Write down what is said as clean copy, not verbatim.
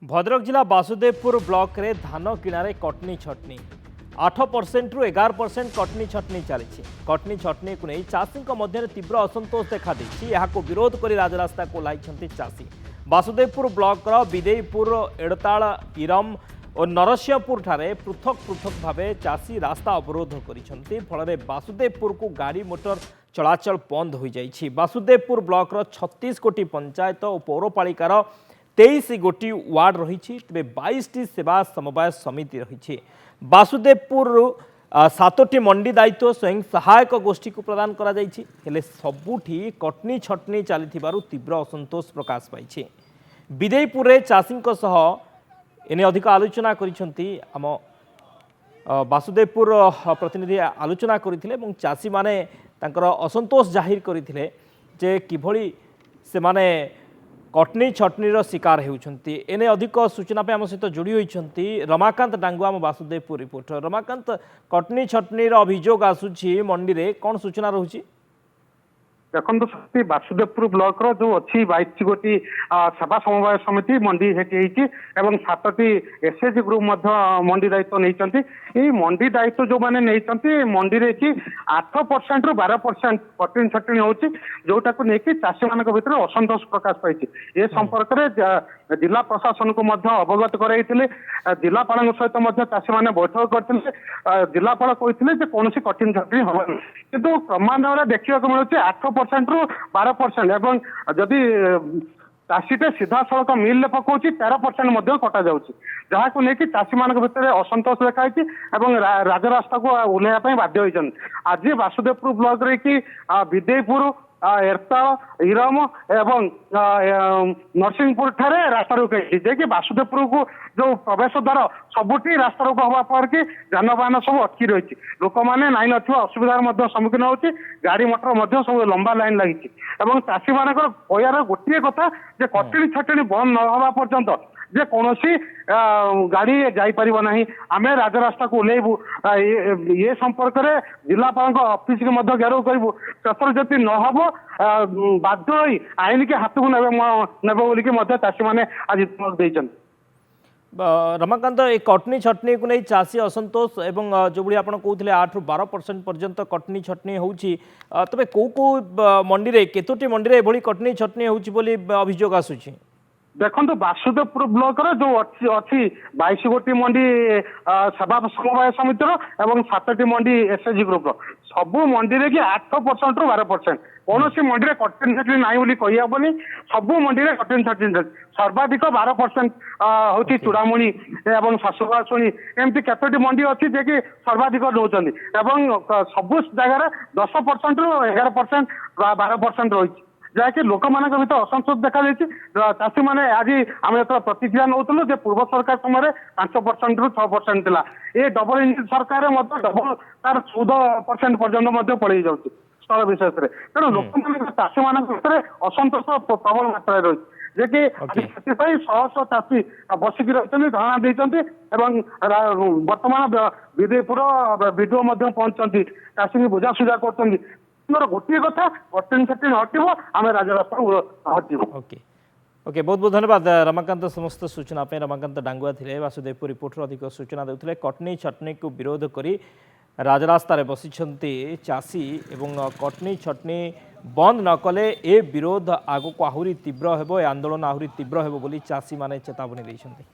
भद्रक जिला बासुदेवपुर ब्लॉक रे धान किणारे कटनी छटनी 8% रु 11% कटनी छटनी चली। कटनी छटनी को नहीं चाषी मध्य तीव्र असंतोष देखा विरोध कर राजरास्ता को लाई चाषी। बासुदेवपुर ब्लॉक विदेईपुर एड़ताल इरम और नरसिंहपुर ठारे पृथक पृथक भाव चाषी रास्ता अवरोध कर फल बासुदेवपुर को गाड़ी मोटर चलाचल बंद हो जाइए। बासुदेवपुर ब्लॉक 36 गोटी पंचायत और पौरपालिकार 23 गोटी वार्ड रही तेज 22 सेवा समवाय समिति रही। बासुदेवपुर 7टी मंडी दायित्व स्वयं सहायक गोष्ठी को प्रदान करा जाइछि। हेले सबुठी कटनी छटनी चली तीव्र असंतोष प्रकाश पाई। विदेईपुर चाषी एने अधिक आलोचना करिसेंती आम बासुदेवपुर प्रतिनिधि आलोचना करथिले एवं चाषी माने तांकर असंतोष जाहिर करथिले जे किभଳି से माने कटनी छटनीर शिकार होती। एने अधिक सूचना पे आम सहित जोड़ी होती रमाकांत डांगुआ आम बासुदेवपुर रिपोर्टर। रमाकांत, कटनी छटनीर अभियोग आसूची मंडी रे कौन सूचना रहुची? देखो बासुदेवपुर ब्लॉक जो अच्छी 22 गोटी सेवा समवाय समिति मंडी हेटी 7टी एसएचजी ग्रुप मंडी दायित्व नहीं। मंडी दायित्व जो मैंने नहीं मंडी रे 8% रु 12% कटनी छटनी होची, जोटा को लेकिन चाषी मान भर असंतोष प्रकाश पाई। ए संपर्क में जिला प्रशासन को अवगत कराई। जिलापाल सहित चाषी मैंने बैठक करते जिलापाल कहते कौन कठिन छटनी हम कि क्रमान्वय देखा मिलूँ 8% रु 12% एवं जदि चाषीटे सीधा सड़क मिल पकाउँ 13% कटा जाऊँगी, जहाँ को लेकिन चाषी मान भर असंतोष देखाई राजरास्ता को ओह्लैया बाध्य होती। आज बासुदेवपुर ब्लॉक रे कि विदेईपुर एरताल इरम एवं नरसिंहपुर ठारे रास्ता रोक कि बासुदेवपुर को जो प्रवेश द्वार सबुठी रास्ता रोक हवा पर कि जानवाहन सब अटकी रही। लोक मैंने नाई असुविधार सम्मुखीन होती, गाड़ी मोटर सब लंबा लाइन लगी। चाषी मान कहर गोटे कथा जे कटनी छटनी बंद न हवा पर्यंत जे कौन गाड़ी जापर ना आम राजरास्ता को ओह्लैबू। ये संपर्क में जिलापाल ऑफिस के घेराव करूँ शेष जदि नहब बाध्य आईन के हाथ को ने चाषी मैंने आज देते। रमाकांत, कटनी छटनी को नहीं चाषी असंतोष एवं जो भाई आप कहते 8 रु 12% पर्यंत कटनी छटनी होती तेज कौ मंडी रे केतोटी मंडी रे एभली कटनी छटनी होती बोली अभियोग आसूची? देखो बासुदेवपुर ब्लॉक जो अच्छी 22 गोटी मंडी सेवा समवाय समिति और 7टी मंडी एसएचजी ग्रुप सबू मंडी रे कि 8% रु 12% कौन सी मंडी रे कटनी छटनी ना कहीहबनी। सबू मंडी रे कटनी छटनी सर्वाधिक 12% हूँ चूड़ामणि एवं शाशुवाशुणी एमती केतोटी मंडी अच्छी जे कि सर्वाधिक नौकरी सबू जगार 10% रु 11% 12% रही जहाँकि लोक मान भर असंतोष देखा चाषी मैंने आज आम जो प्रतिक्रिया नौलु पूर्व सरकार समय 5% रु 6% था। ये डबल इंजिन सरकार डबल तार 14% पर्यटन पड़े जाऊँगी स्थल विशेष में। तेणु लोक मान चाषी मान भर असंतोष प्रबल मात्रा रही कि शह शह चाषी बसिक रही धारणा देते बर्तमान विदेईपुर विडीओ पहुंचती चाषी की बुझासुझा कर गोटे कथा कटनी छटनी हटो आम राजरास्ता हटो। ओके ओके, बहुत बहुत धन्यवाद रमाकांत समस्त सूचना पे। रमाकांत डांगुआ थे बासुदेवपुर रिपोर्टर अधिक सूचना देते कटनी छटनी को विरोध करी राजरास्ता रे बसिछंती चाषी एवं कटनी छटनी बंद न कले ए विरोध आगो को आहुरी तीव्र हेबो, ए आंदोलन आहुरी तीव्र हेबो बोली चाषी माने चेतावनी दैछंती।